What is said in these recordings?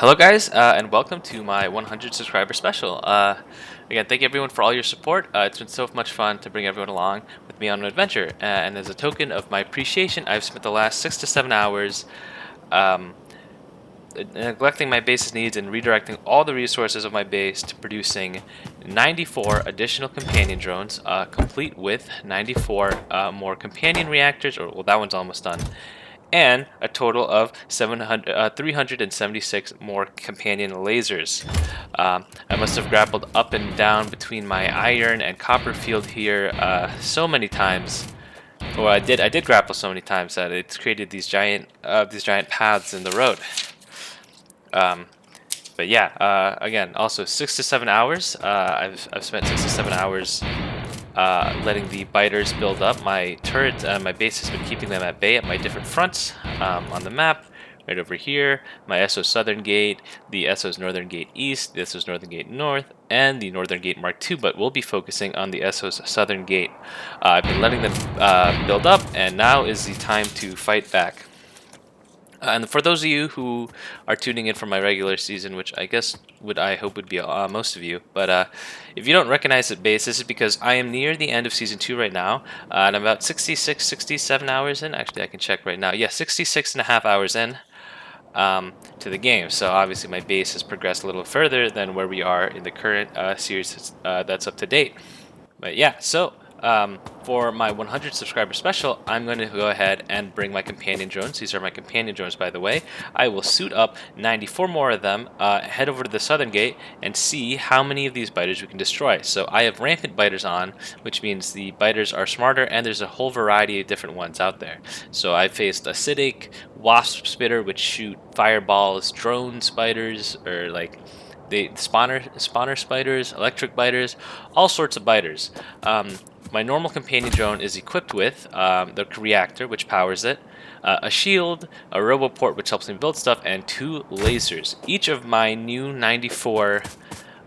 Hello guys, and welcome to my 100 subscriber special. Again, thank you everyone for all your support. It's been so much fun to bring everyone along with me on an adventure. And as a token of my appreciation, I've spent the last 6 to 7 hours um, neglecting my base's needs and redirecting all the resources of my base to producing 94 additional companion drones, complete with 94 more companion reactors, well, that one's almost done, and a total of 376 more companion lasers. I must have grappled up and down between my iron and copper field here so many times. Or I did grapple so many times that it's created these giant paths in the road. But yeah, again, also 6 to 7 hours. I've spent 6 to 7 hours letting the biters build up. My turret, my base has been keeping them at bay at my different fronts on the map. Right over here, my SO Southern Gate, the SO's Northern Gate East, the SO's Northern Gate North, and the Northern Gate Mark II, but we'll be focusing on the SO's Southern Gate. I've been letting them build up, and now is the time to fight back. And for those of you who are tuning in for my regular season, which I hope would be most of you, but if you don't recognize the base, this is because I am near the end of season 2 right now, and I'm about 66, 67 hours in. Actually, I can check right now. Yeah, 66 and a half hours in to the game. So obviously my base has progressed a little further than where we are in the current series that's up to date. But yeah, so for my 100 subscriber special, I'm going to go ahead and bring my companion drones. These are my companion drones, by the way. I will suit up 94 more of them, head over to the southern gate, and see how many of these biters we can destroy. So I have rampant biters on, which means the biters are smarter, and there's a whole variety of different ones out there. So I faced acidic, wasp spitter, which shoot fireballs, drone spiders, or like the spawner spiders, electric biters, all sorts of biters. My normal companion drone is equipped with the reactor, which powers it, a shield, a roboport, which helps me build stuff, and 2 lasers. Each of my new 94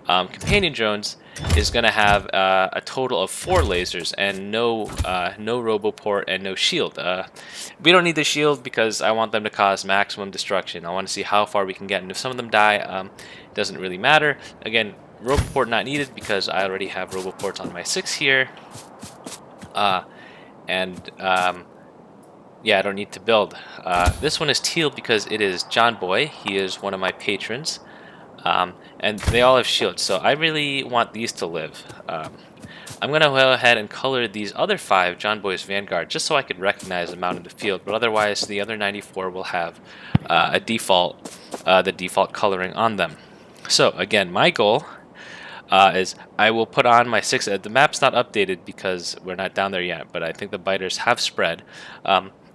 companion drones is going to have a total of 4 lasers and no roboport and no shield. We don't need the shield because I want them to cause maximum destruction. I want to see how far we can get, and if some of them die, it doesn't really matter. Again, roboport not needed because I already have roboports on my 6 here. Yeah, I don't need to build. This one is teal because it is John Boy. He is one of my patrons. And they all have shields, so I really want these to live. I'm going to go ahead and color these other 5 John Boy's Vanguard just so I could recognize them out in the field, but otherwise the other 94 will have the default coloring on them. So again, my goal is I will put on my 6. The map's not updated because we're not down there yet, but I think the biters have spread.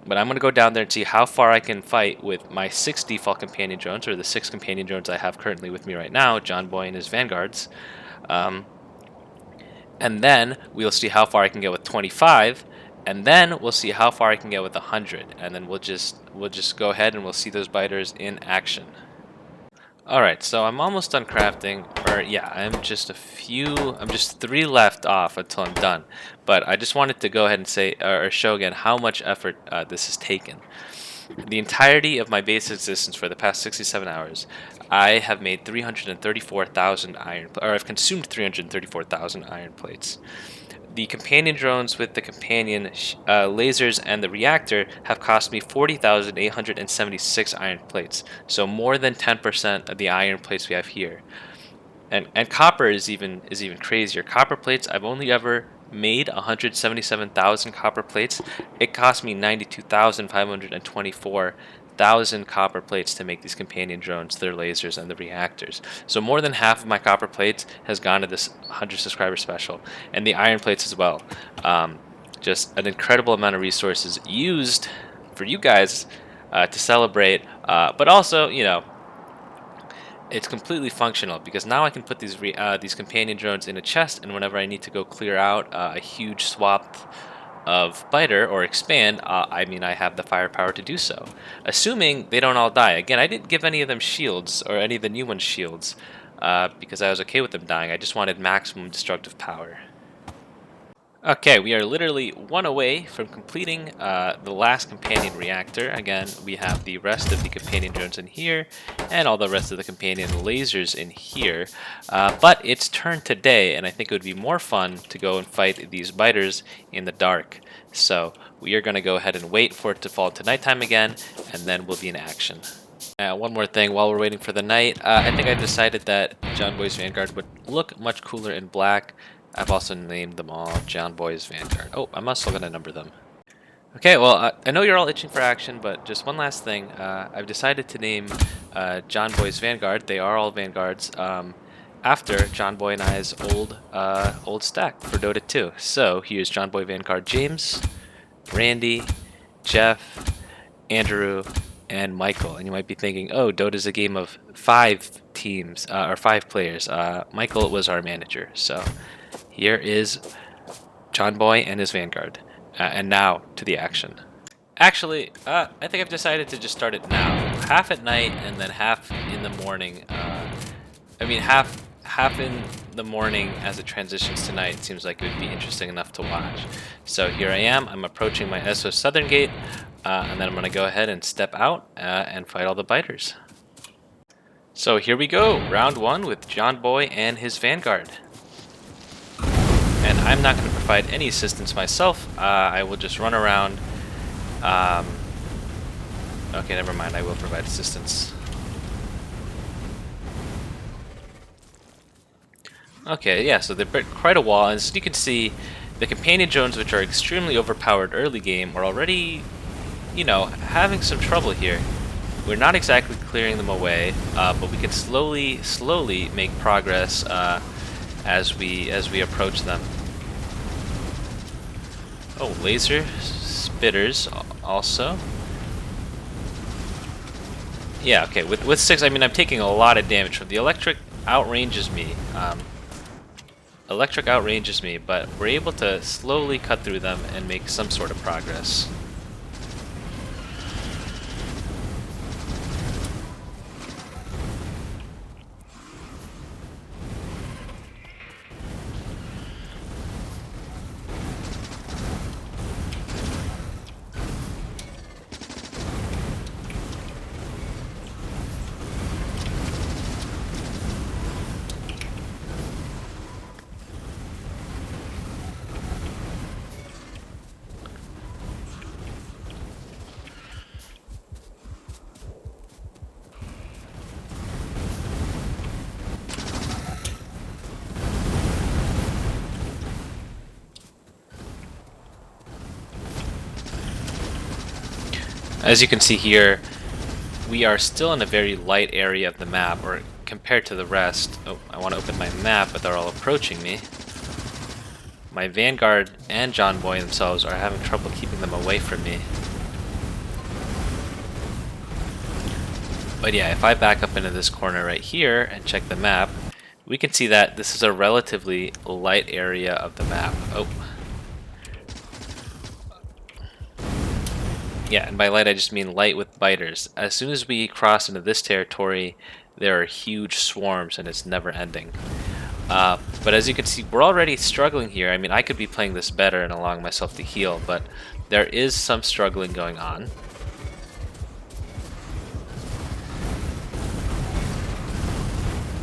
But I'm going to go down there and see how far I can fight with my 6 default companion drones, or the 6 companion drones I have currently with me right now, John Boy and his Vanguards. And then we'll see how far I can get with 25, and then we'll see how far I can get with 100, and then we'll just go ahead and we'll see those biters in action. Alright, so I'm almost done crafting, or yeah, I'm just 3 left off until I'm done. But I just wanted to go ahead and say, or show again how much effort this has taken. The entirety of my base existence for the past 67 hours, I have made 334,000 iron, or I've consumed 334,000 iron plates. The companion drones with the companion lasers and the reactor have cost me 40,876 iron plates, so more than 10% of the iron plates we have here. And copper is even crazier. Copper plates, I've only ever made 177,000 copper plates. It cost me 92,524 copper plates to make these companion drones, their lasers, and the reactors. So more than half of my copper plates has gone to this 100 subscriber special, and the iron plates as well. Just an incredible amount of resources used for you guys to celebrate, but also, you know, it's completely functional because now I can put these companion drones in a chest, and whenever I need to go clear out a huge swath of biter or expand, I mean, I have the firepower to do so, assuming they don't all die. Again, I didn't give any of them shields, or any of the new ones shields, because I was okay with them dying. I just wanted maximum destructive power. Okay, we are literally one away from completing the last companion reactor. Again, we have the rest of the companion drones in here and all the rest of the companion lasers in here. But it's turn today, and I think it would be more fun to go and fight these biters in the dark. So we are going to go ahead and wait for it to fall to nighttime again, and then we'll be in action. One more thing while we're waiting for the night, I think I decided that John Boy's Vanguard would look much cooler in black. I've also named them all John Boy's Vanguard. Oh, I'm also going to number them. Okay, well, I know you're all itching for action, but just one last thing. I've decided to name John Boy's Vanguard. They are all Vanguards after John Boy and I's old stack for Dota 2. So here's John Boy Vanguard James, Randy, Jeff, Andrew, and Michael. And you might be thinking, oh, Dota's a game of 5 teams, or 5 players. Michael was our manager. So here is John Boy and his Vanguard. And now to the action. Actually, I think I've decided to just start it now. Half at night and then half in the morning. Half in the morning as it transitions to night seems like it would be interesting enough to watch. So here I am. I'm approaching my SO Southern Gate, and then I'm going to go ahead and step out and fight all the biters. So here we go, round 1 with John Boy and his Vanguard. And I'm not going to provide any assistance myself. I will just run around. Okay, never mind. I will provide assistance. Okay, yeah, so they built quite a wall, and as you can see, the companion drones, which are extremely overpowered early game, are already, having some trouble here. We're not exactly clearing them away, but we can slowly make progress as we approach them. Oh, laser spitters also. Yeah, okay, with 6, I mean, I'm taking a lot of damage from the electric. Outranges me. Electric outranges me, but we're able to slowly cut through them and make some sort of progress. As you can see here, we are still in a very light area of the map, or compared to the rest. Oh, I want to open my map, but they're all approaching me. My Vanguard and John Boy themselves are having trouble keeping them away from me. But yeah, if I back up into this corner right here and check the map, we can see that this is a relatively light area of the map. Oh. Yeah, and by light I just mean light with biters. As soon as we cross into this territory, there are huge swarms and it's never ending. But as you can see, we're already struggling here. I mean, I could be playing this better and allowing myself to heal, but there is some struggling going on.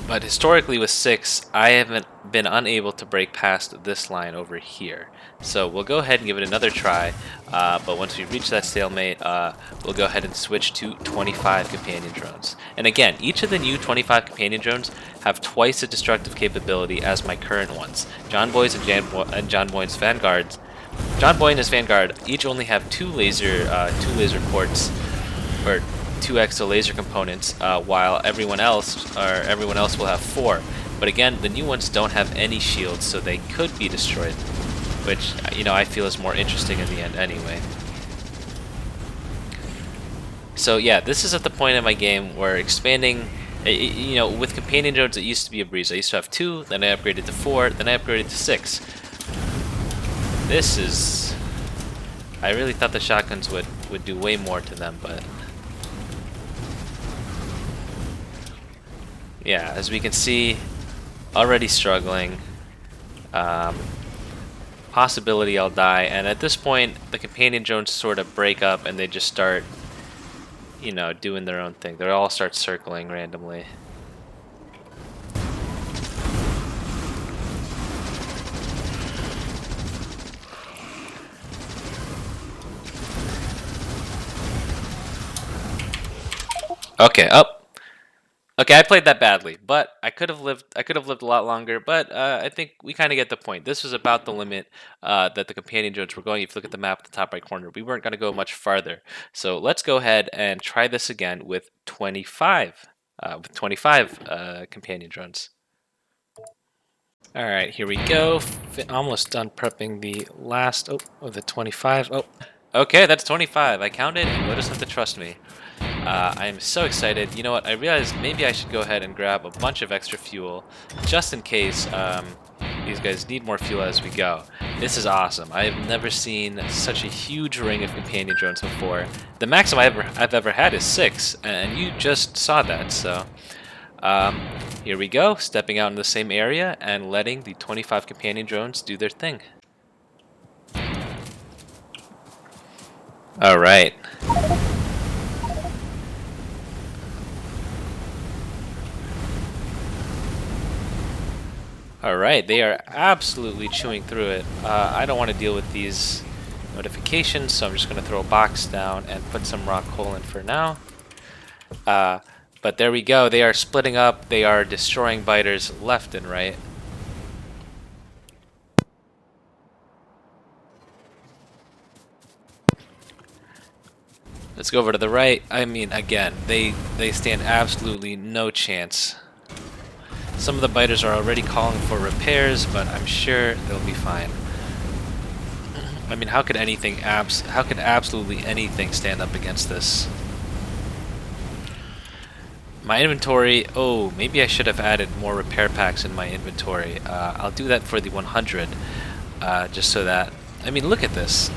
But historically with 6, I haven't been unable to break past this line over here. So we'll go ahead and give it another try, but once we reach that stalemate, we'll go ahead and switch to 25 companion drones. And again, each of the new 25 companion drones have twice the destructive capability as my current ones. John Boy's and John Boy's Vanguards. John Boy and his Vanguard each only have two laser ports, or 2 exo laser components, while everyone else will have 4. But again, the new ones don't have any shields, so they could be destroyed, which I feel is more interesting in the end anyway. So yeah, this is at the point in my game where expanding, with companion drones it used to be a breeze. I used to have 2, then I upgraded to 4, then I upgraded to 6. This is, I really thought the shotguns would do way more to them, but yeah, as we can see, already struggling. possibility I'll die. And at this point, the companion drones sort of break up and they just start, you know, doing their own thing. They all start circling randomly. Okay, up. Okay, I played that badly, but I could have lived. I could have lived a lot longer, but I think we kind of get the point. This was about the limit that the companion drones were going. If you look at the map at the top right corner, we weren't going to go much farther. So let's go ahead and try this again with 25. With 25 companion drones. All right, here we go. Almost done prepping the last. Oh, the 25. Oh, okay, that's 25. I counted, and you'll just have to trust me. I am so excited. You know what? I realized maybe I should go ahead and grab a bunch of extra fuel just in case these guys need more fuel as we go. This is awesome. I have never seen such a huge ring of companion drones before. The maximum I've ever had is 6, and you just saw that. So here we go, stepping out in the same area and letting the 25 companion drones do their thing. All right. Alright, they are absolutely chewing through it. I don't want to deal with these notifications, so I'm just going to throw a box down and put some rock coal in for now. But there we go, they are splitting up, they are destroying biters left and right. Let's go over to the right. I mean, again, they stand absolutely no chance. Some of the biters are already calling for repairs, but I'm sure they'll be fine. I mean, how could absolutely anything stand up against this? My inventory, oh, maybe I should have added more repair packs in my inventory. I'll do that for the 100, just so that, I mean, look at this.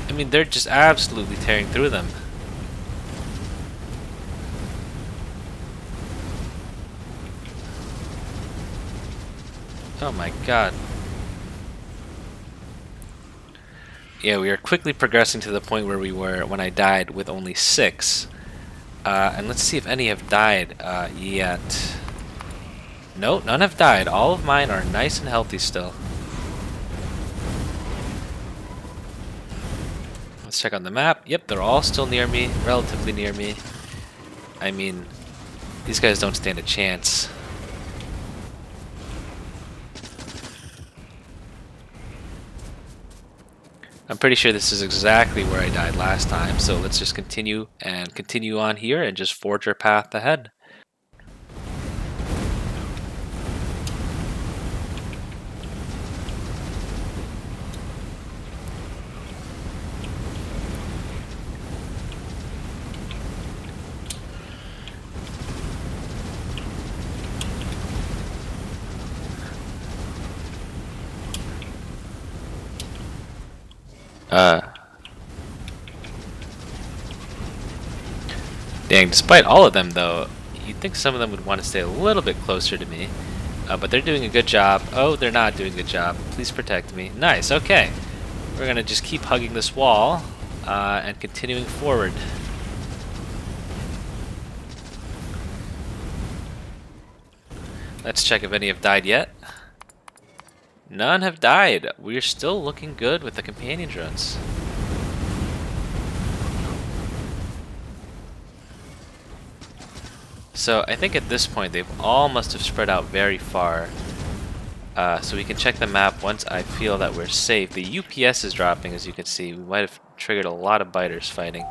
I mean, they're just absolutely tearing through them. Oh my god. Yeah, we are quickly progressing to the point where we were when I died with only 6. And let's see if any have died yet. No, none have died. All of mine are nice and healthy still. Let's check on the map. Yep, they're all still near me, relatively near me. I mean, these guys don't stand a chance. I'm pretty sure this is exactly where I died last time, so let's just continue on here and just forge our path ahead. Dang, despite all of them though, you'd think some of them would want to stay a little bit closer to me. But they're doing a good job. Oh, they're not doing a good job. Please protect me. Nice, okay. We're gonna just keep hugging this wall and continuing forward. Let's check if any have died yet. None have died. We're still looking good with the companion drones. So I think at this point they've all must have spread out very far. So we can check the map once I feel that we're safe. The UPS is dropping, as you can see. We might have triggered a lot of biters fighting.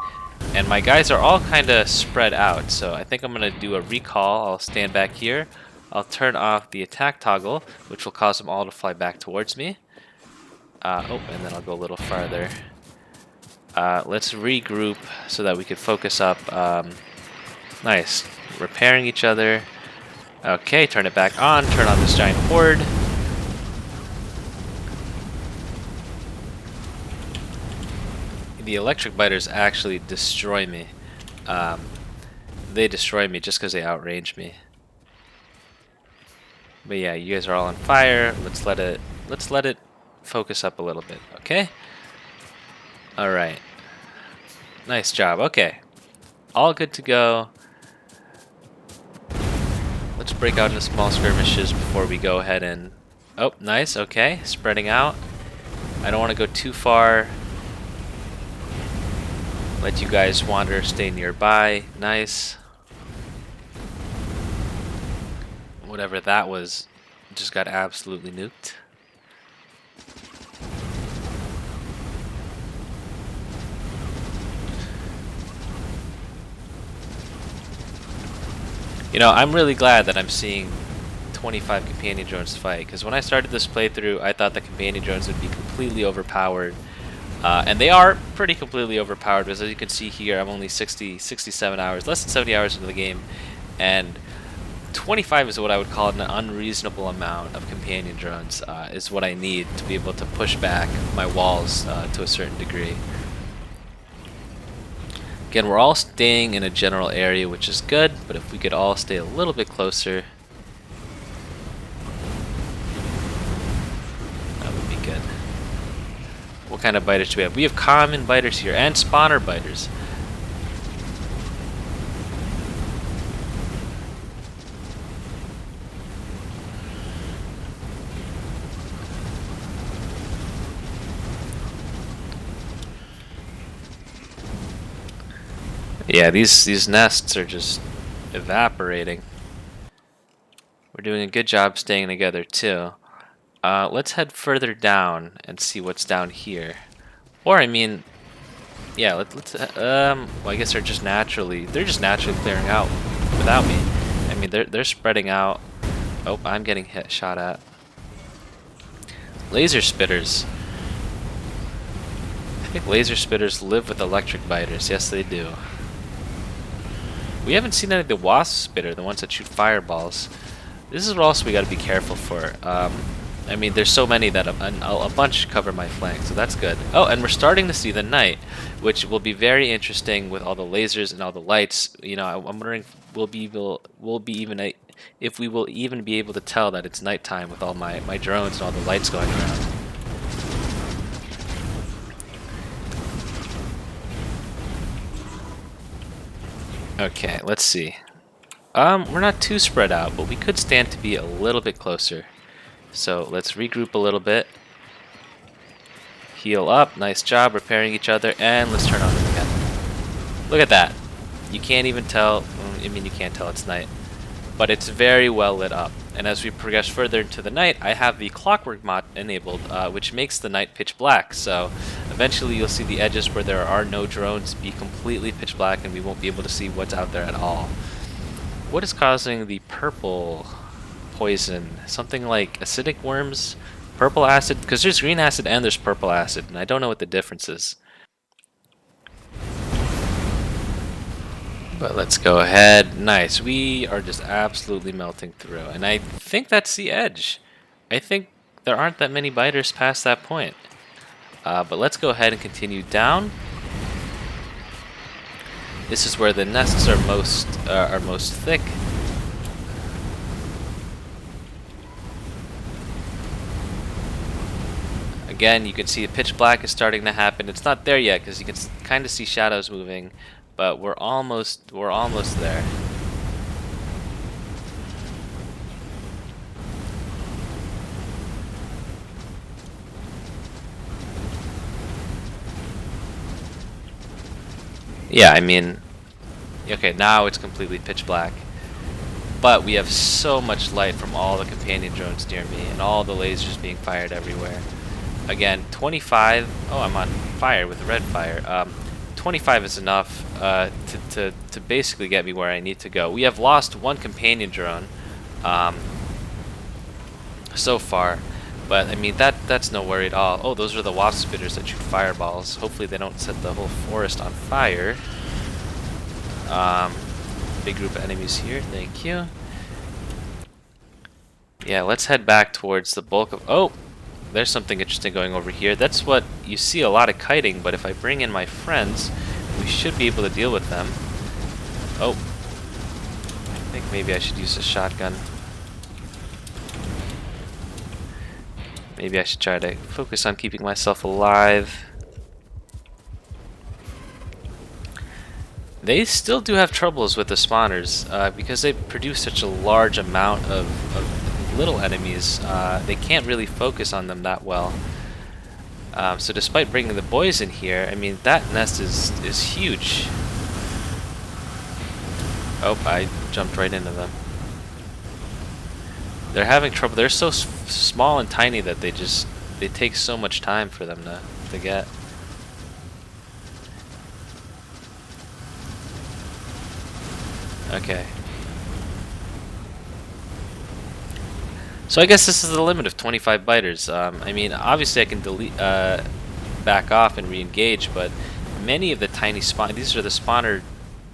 And my guys are all kind of spread out, so I think I'm going to do a recall. I'll stand back here. I'll turn off the attack toggle, which will cause them all to fly back towards me. Oh, and then I'll go a little farther. Let's regroup so that we can focus up. Nice. Repairing each other. Okay, turn it back on. Turn on this giant horde. The electric biters actually destroy me. They destroy me just because they outrange me. But yeah, you guys are all on fire. Let's let it focus up a little bit. Okay. All right. Nice job. Okay. All good to go. Let's break out into small skirmishes before we go ahead and... Oh, nice. Okay. Spreading out. I don't want to go too far. Let you guys wander, stay nearby. Nice. Whatever that was just got absolutely nuked. You know, I'm really glad that I'm seeing 25 companion drones fight, because when I started this playthrough, I thought the companion drones would be completely overpowered. And they are pretty completely overpowered, because as you can see here, I'm only 67 hours, less than 70 hours into the game, and 25 is what I would call an unreasonable amount of companion drones, is what I need to be able to push back my walls to a certain degree. Again, we're all staying in a general area, which is good, but if we could all stay a little bit closer, that would be good. What kind of biters do we have? We have common biters here and spawner biters. Yeah, these nests are just evaporating. We're doing a good job staying together too. Let's head further down and see what's down here. Or I mean, yeah, let's well, I guess they're just naturally clearing out without me. I mean, they're spreading out. Oh, I'm getting shot at. Laser spitters. I think laser spitters live with electric biters. Yes, they do. We haven't seen any of the wasp spitter, the ones that shoot fireballs. This is what also we got to be careful for. I mean, there's so many that a bunch cover my flank, so that's good. Oh, and we're starting to see the night, which will be very interesting with all the lasers and all the lights. You know, I'm wondering if we will even be able to tell that it's nighttime with all my drones and all the lights going around. Okay, let's see. We're not too spread out, but we could stand to be a little bit closer. So let's regroup a little bit. Heal up, nice job repairing each other, and let's turn on them again. Look at that. You can't even tell, I mean you can't tell it's night, but it's very well lit up. And as we progress further into the night, I have the clockwork mod enabled, which makes the night pitch black. So eventually you'll see the edges where there are no drones be completely pitch black and we won't be able to see what's out there at all. What is causing the purple poison? Something like acidic worms? Purple acid? Because there's green acid and there's purple acid, and I don't know what the difference is. But let's go ahead. Nice. We are just absolutely melting through. And I think that's the edge. I think there aren't that many biters past that point. But let's go ahead and continue down. This is where the nests are most thick. Again, you can see pitch black is starting to happen. It's not there yet because you can kind of see shadows moving, but we're almost there. Yeah, I mean, okay, now it's completely pitch black. But we have so much light from all the companion drones near me and all the lasers being fired everywhere. Again, 25, oh, I'm on fire with red fire. 25 is enough to basically get me where I need to go. We have lost one companion drone so far, but I mean, that's no worry at all. Oh, those are the wasp spitters that shoot fireballs. Hopefully they don't set the whole forest on fire. Big group of enemies here, thank you. Yeah, let's head back towards the bulk of... Oh! There's something interesting going over here. That's what you see a lot of kiting, but if I bring in my friends, we should be able to deal with them. Oh. I think maybe I should use a shotgun. Maybe I should try to focus on keeping myself alive. They still do have troubles with the spawners because they produce such a large amount of little enemies. They can't really focus on them that well. So despite bringing the boys in here, I mean, that nest is huge. Oh, I jumped right into them. They're having trouble. They're so small and tiny that they take so much time for them to get. Okay. So I guess this is the limit of 25 biters. I mean, obviously I can delete, back off and re-engage, but many of the tiny these are the spawner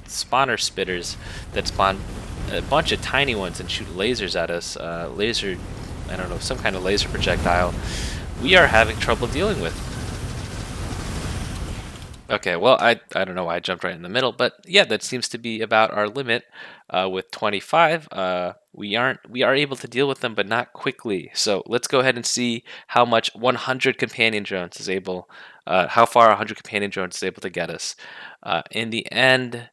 spitters that spawn a bunch of tiny ones and shoot lasers at us. I don't know, some kind of laser projectile. We are having trouble dealing with. Okay, well, I don't know why I jumped right in the middle, but yeah, that seems to be about our limit. With 25, we are able to deal with them, but not quickly. So let's go ahead and see how much 100 companion drones is able, how far 100 companion drones is able to get us. In the end,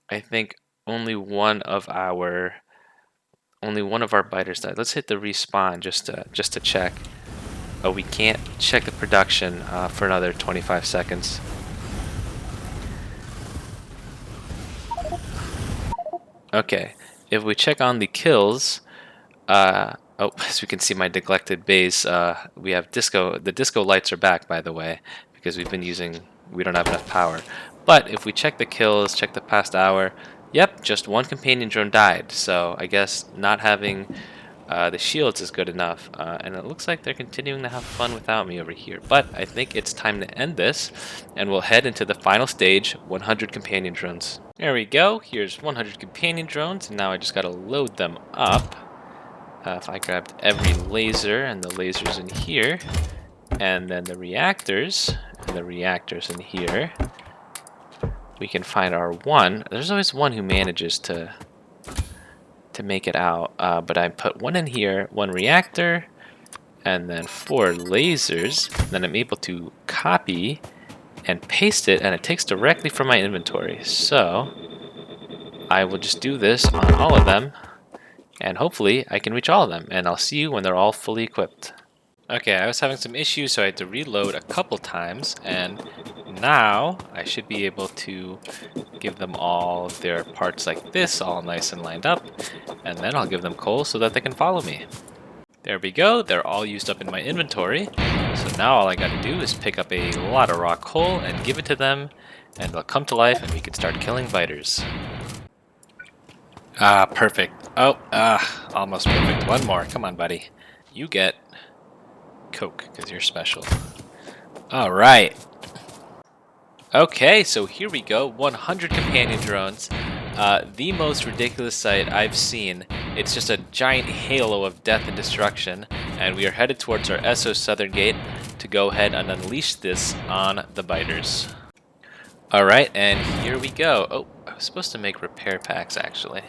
I think only one of our biters died. Let's hit the respawn just to check. Oh, we can't check the production for another 25 seconds. Okay, if we check on the kills, oh, as we can see my neglected base, we have disco. The disco lights are back, by the way, because we don't have enough power. But if we check the kills, check the past hour, yep, just one companion drone died. So I guess not having the shields is good enough, and it looks like they're continuing to have fun without me over here. But I think it's time to end this, and we'll head into the final stage, 100 companion drones. There we go, here's 100 companion drones, and now I just gotta load them up. If I grabbed every laser, and the lasers in here, and then the reactors, and the reactors in here, we can find our one. There's always one who manages to make it out, but I put one in here, one reactor, and then 4 lasers. Then I'm able to copy and paste it, and it takes directly from my inventory. So I will just do this on all of them, and hopefully I can reach all of them, and I'll see you when they're all fully equipped. Okay, I was having some issues, so I had to reload a couple times, and now I should be able to give them all their parts like this, all nice and lined up, and then I'll give them coal so that they can follow me. There we go, they're all used up in my inventory, so now all I gotta do is pick up a lot of raw coal and give it to them, and they'll come to life and we can start killing biters. Ah, perfect. Oh, almost perfect. One more, come on buddy. You get Coke, because you're special. Alright. Okay, so here we go, 100 companion drones. The most ridiculous sight I've seen. It's just a giant halo of death and destruction, and we are headed towards our SO Southern Gate to go ahead and unleash this on the biters. Alright, and here we go. Oh, I was supposed to make repair packs, actually.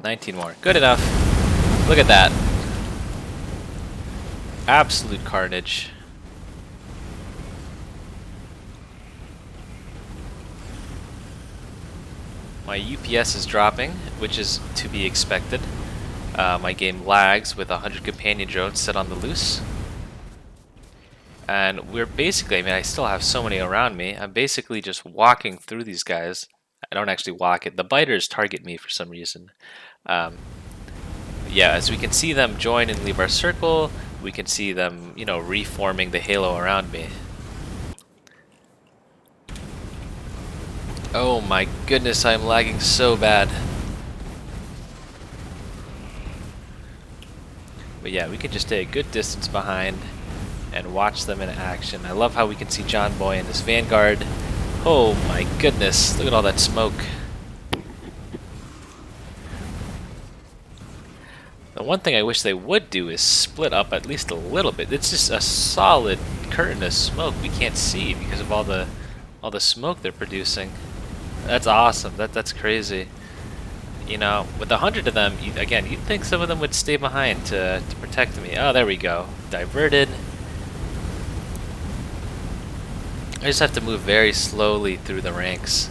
19 more. Good enough. Look at that. Absolute carnage. My UPS is dropping, which is to be expected. My game lags with 100 companion drones set on the loose. And we're basically, I mean, I still have so many around me. I'm basically just walking through these guys. I don't actually walk it. The biters target me for some reason. Yeah, as we can see them join and leave our circle, we can see them, you know, reforming the halo around me. Oh my goodness, I'm lagging so bad. But yeah, we can just stay a good distance behind and watch them in action. I love how we can see John Boy and his Vanguard. Oh my goodness, look at all that smoke. The one thing I wish they would do is split up at least a little bit. It's just a solid curtain of smoke we can't see because of all the smoke they're producing. That's awesome. That's crazy. You know, with 100 of them, again, you'd think some of them would stay behind to protect me. Oh, there we go. Diverted. I just have to move very slowly through the ranks,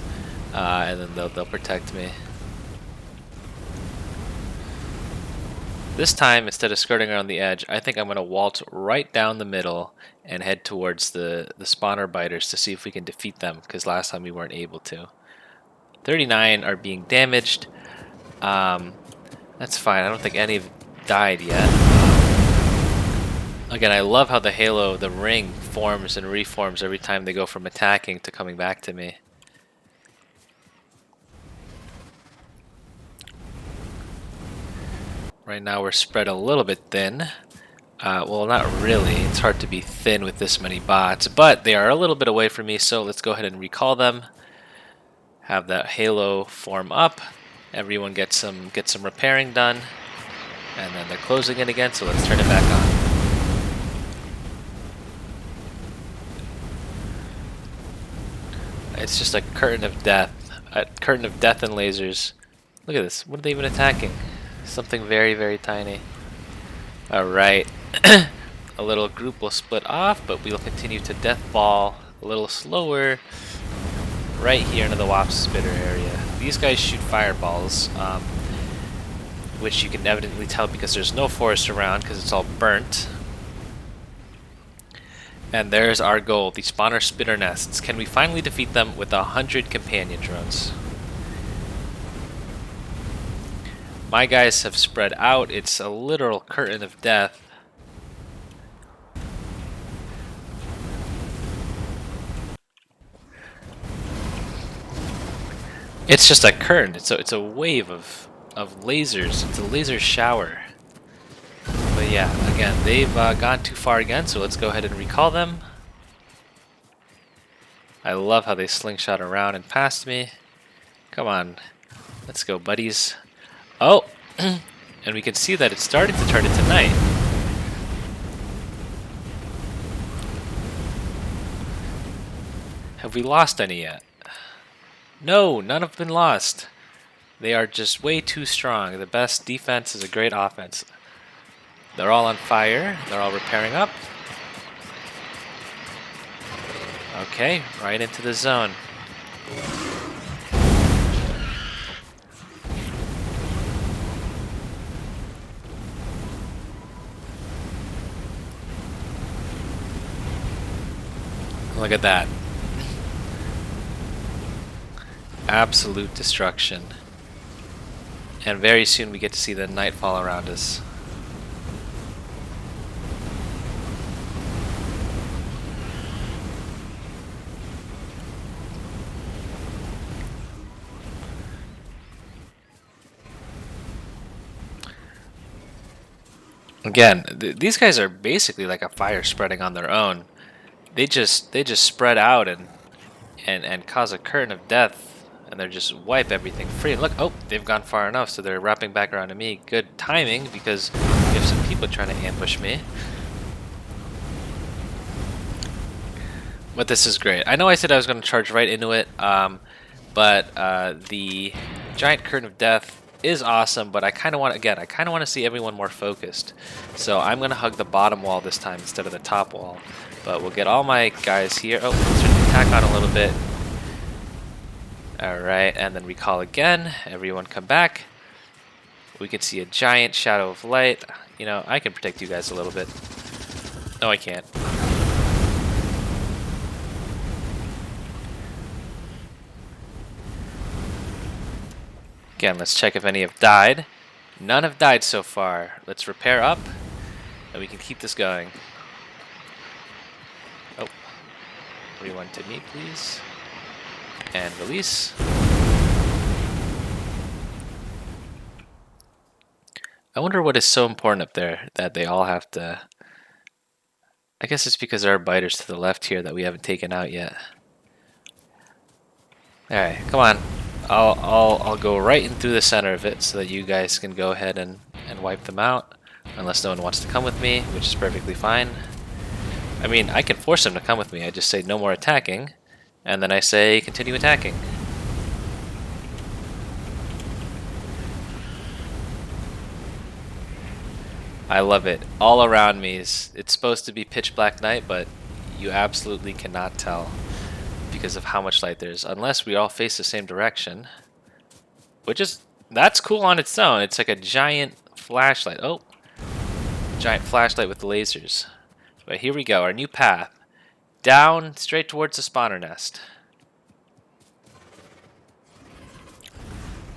and then they'll protect me. This time, instead of skirting around the edge, I think I'm going to waltz right down the middle and head towards the spawner biters to see if we can defeat them, because last time we weren't able to. 39 are being damaged. That's fine. I don't think any have died yet. Again, I love how the halo, the ring, forms and reforms every time they go from attacking to coming back to me. Right now we're spread a little bit thin. Well, not really. It's hard to be thin with this many bots, but they are a little bit away from me, so let's go ahead and recall them. Have that halo form up. Everyone get some repairing done. And then they're closing it again, so let's turn it back on. It's just a curtain of death. A curtain of death and lasers. Look at this. What are they even attacking? Something very, very tiny. Alright. A little group will split off, but we'll continue to death ball a little slower right here into the wasp spitter area. These guys shoot fireballs, which you can evidently tell because there's no forest around because it's all burnt. And there's our goal, the spawner spitter nests. Can we finally defeat them with 100 companion drones? My guys have spread out. It's a literal curtain of death. It's just a curtain. It's a wave of lasers. It's a laser shower. But yeah, again, they've gone too far again, so let's go ahead and recall them. I love how they slingshot around and past me. Come on. Let's go, buddies. Oh! And we can see that it's starting to turn into night. Have we lost any yet? No, none have been lost. They are just way too strong. The best defense is a great offense. They're all on fire. They're all repairing up. Okay, right into the zone. Look at that. Absolute destruction. And very soon we get to see the nightfall around us. Again, these guys are basically like a fire spreading on their own. They just spread out and cause a curtain of death, and they just wipe everything free. And look, oh, they've gone far enough, so they're wrapping back around to me. Good timing, because we have some people trying to ambush me. But this is great. I know I said I was going to charge right into it, but the giant curtain of death is awesome, but I kind of want to see everyone more focused. So I'm going to hug the bottom wall this time instead of the top wall. But we'll get all my guys here. Oh, let's turn the attack on a little bit. Alright, and then recall again. Everyone come back. We can see a giant shadow of light. You know, I can protect you guys a little bit. No, I can't. Again, let's check if any have died. None have died so far. Let's repair up, and we can keep this going. Oh, everyone to me, please. And release. I wonder what is so important up there that they all have to... I guess it's because there are biters to the left here that we haven't taken out yet. Alright, come on. I'll go right in through the center of it so that you guys can go ahead and wipe them out. Unless no one wants to come with me, which is perfectly fine. I mean, I can force them to come with me. I just say no more attacking. And then I say continue attacking. I love it. All around me is, it's supposed to be pitch black night, but you absolutely cannot tell because of how much light there is, unless we all face the same direction, which is, that's cool on its own. It's like a giant flashlight. Oh, giant flashlight with lasers. But here we go, our new path. Down, straight towards the spawner nest.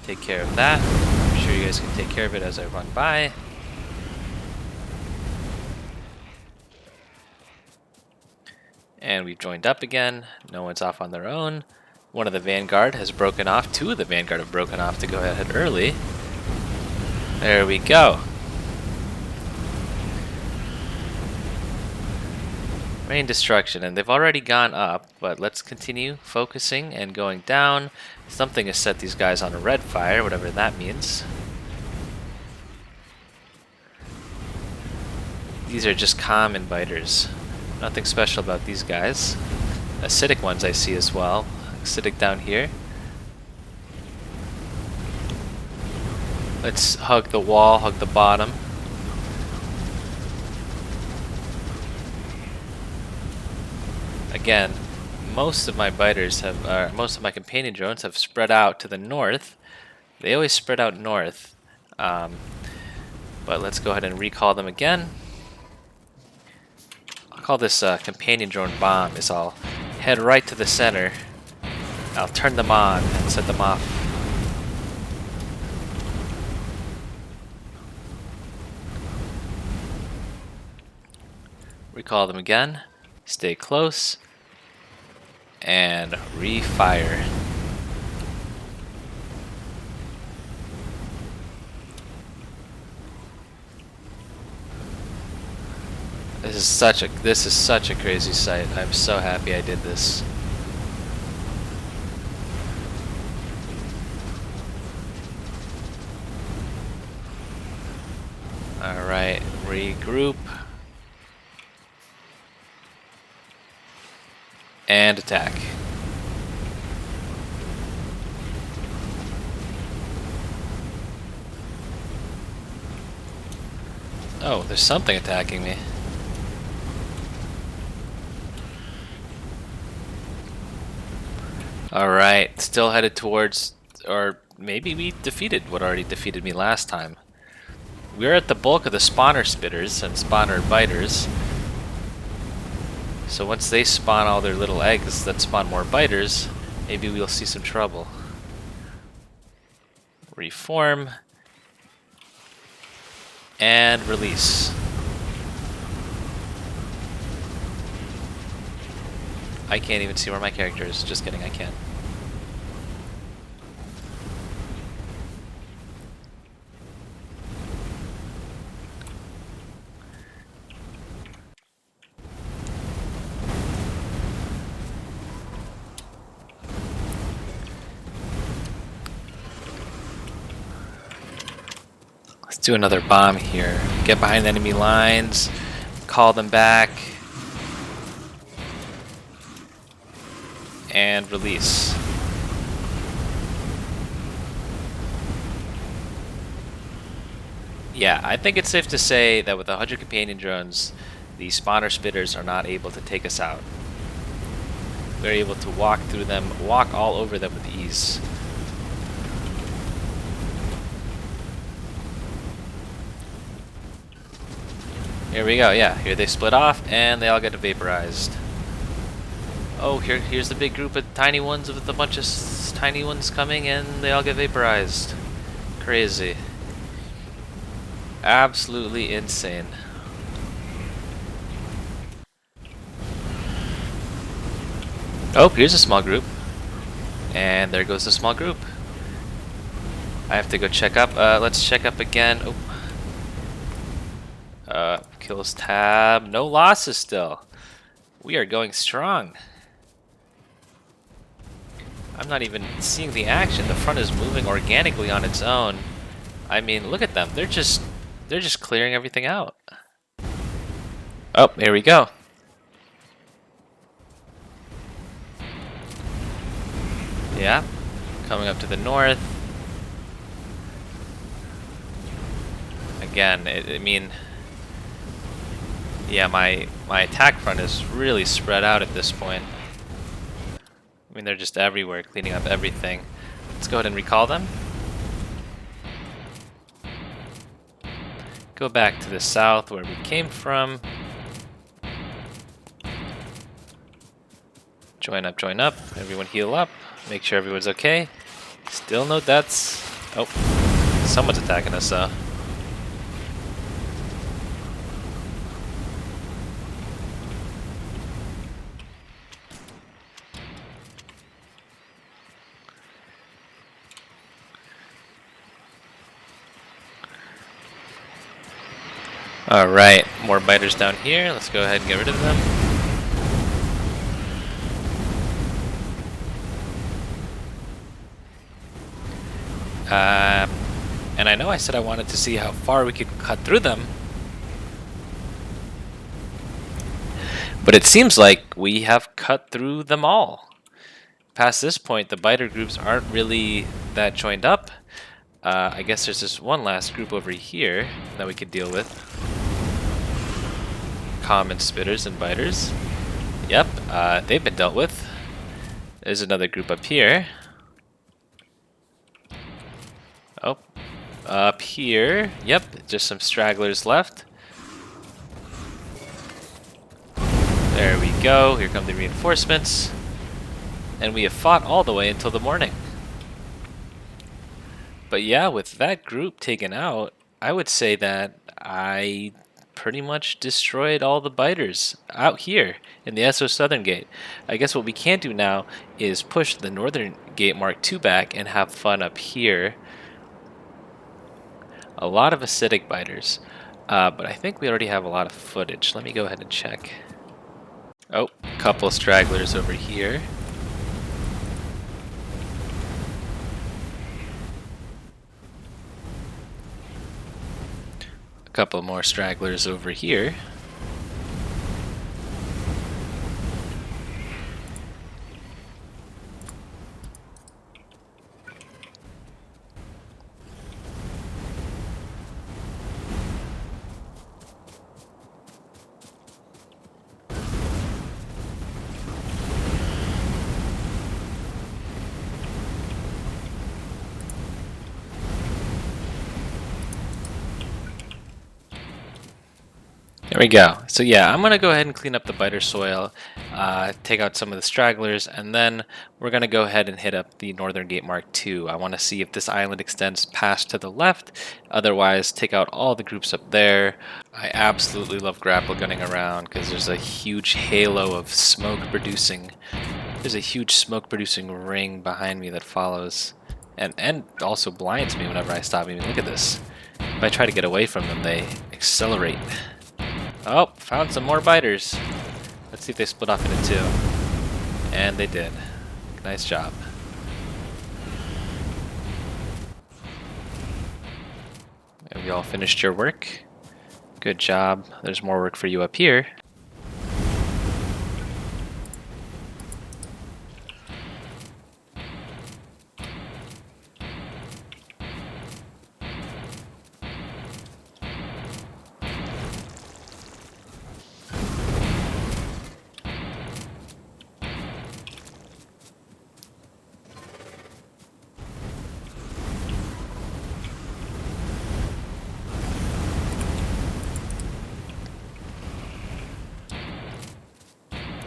Take care of that. I'm sure you guys can take care of it as I run by. And we've joined up again. No one's off on their own. One of the Vanguard has broken off. Two of the Vanguard have broken off to go ahead early. There we go. Rain destruction, and they've already gone up, but let's continue focusing and going down. Something has set these guys on a red fire, whatever that means. These are just common biters. Nothing special about these guys. Acidic ones I see as well. Acidic down here. Let's hug the wall, hug the bottom. Again, most of my biters have, most of my companion drones have spread out to the north. They always spread out north. But let's go ahead and recall them again. I'll call this companion drone bomb. Is I'll head right to the center. I'll turn them on and set them off. Recall them again. Stay close. And refire. This is such a crazy sight. I'm so happy I did this. Alright, regroup. And attack. Oh, there's something attacking me. Alright, still headed towards, or maybe we defeated what already defeated me last time. We're at the bulk of the spawner spitters and spawner biters. So once they spawn all their little eggs that spawn more biters, maybe we'll see some trouble. Reform. And release. I can't even see where my character is. Just kidding, I can. Let's do another bomb here. Get behind enemy lines, call them back, and release. Yeah, I think it's safe to say that with 100 companion drones, the spawner spitters are not able to take us out. We're able to walk through them, walk all over them with ease. Here we go, yeah, here they split off and they all get vaporized. Oh, here's the big group of tiny ones with a bunch of tiny ones coming and they all get vaporized. Crazy. Absolutely insane. Oh, here's a small group. And there goes the small group. I have to go check up. Let's check up again. Oh. Kills tab. No losses still. We are going strong. I'm not even seeing the action. The front is moving organically on its own. I mean, look at them. They're just clearing everything out. Oh, here we go. Yeah, coming up to the north. Again, I mean, Yeah, my attack front is really spread out at this point. I mean, they're just everywhere, cleaning up everything. Let's go ahead and recall them. Go back to the south where we came from. Join up, join up. Everyone heal up. Make sure everyone's okay. Still no deaths. Oh, someone's attacking us, though. Alright, more biters down here. Let's go ahead and get rid of them. And I know I said I wanted to see how far we could cut through them. But it seems like we have cut through them all. Past this point, the biter groups aren't really that joined up. I guess there's this one last group over here that we could deal with. Common spitters and biters. Yep, they've been dealt with. There's another group up here. Oh, up here. Yep, just some stragglers left. There we go. Here come the reinforcements. And we have fought all the way until the morning. But yeah, with that group taken out, I would say that I pretty much destroyed all the biters out here in the SO Southern Gate. I guess what we can do now is push the Northern Gate Mark II back and have fun up here. A lot of acidic biters, but I think we already have a lot of footage. Let me go ahead and check. Oh, a couple stragglers over here. A couple more stragglers over here. There we go. So yeah, I'm going to go ahead and clean up the biter soil, take out some of the stragglers, and then we're going to go ahead and hit up the Northern Gate Mark II. I want to see if this island extends past to the left. Otherwise, take out all the groups up there. I absolutely love grapple gunning around because there's a huge halo of smoke producing. There's a huge smoke producing ring behind me that follows and also blinds me whenever I stop. I mean, look at this. If I try to get away from them, they accelerate. Oh, found some more biters. Let's see if they split off into two. And they did. Nice job. Have you all finished your work? Good job. There's more work for you up here.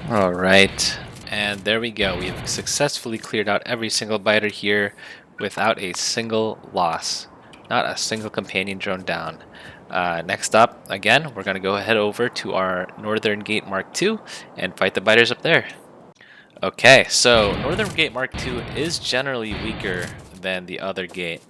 Alright, and there we go. We have successfully cleared out every single biter here without a single loss. Not a single companion drone down. Next up, again, we're going to go head over to our Northern Gate Mark II and fight the biters up there. Okay, so Northern Gate Mark II is generally weaker than the other gate.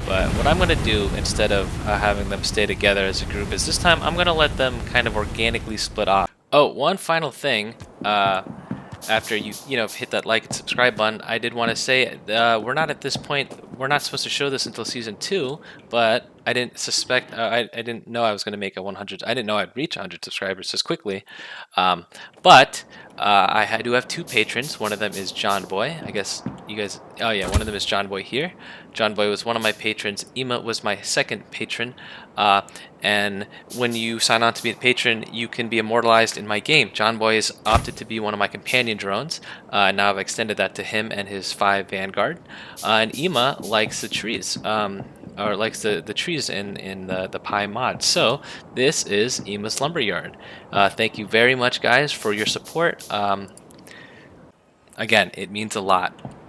But what I'm going to do, instead of having them stay together as a group, is this time I'm going to let them kind of organically split off. Oh, one final thing, after you hit that like and subscribe button, I did want to say we're not at this point, we're not supposed to show this until Season 2, but I didn't suspect. I didn't know I was going to make a 100. I didn't know I'd reach 100 subscribers this quickly. Um, but I do have two patrons. One of them is John Boy. I guess you guys. Oh yeah, one of them is John Boy here. John Boy was one of my patrons. Ema was my second patron. Uh, and when you sign on to be a patron, you can be immortalized in my game. John Boy has opted to be one of my companion drones. Now I've extended that to him and his 5 Vanguard. And Ema likes the trees. Or likes the trees in the Pi mod. So this is Ema's Lumberyard. Thank you very much, guys, for your support. Again, it means a lot.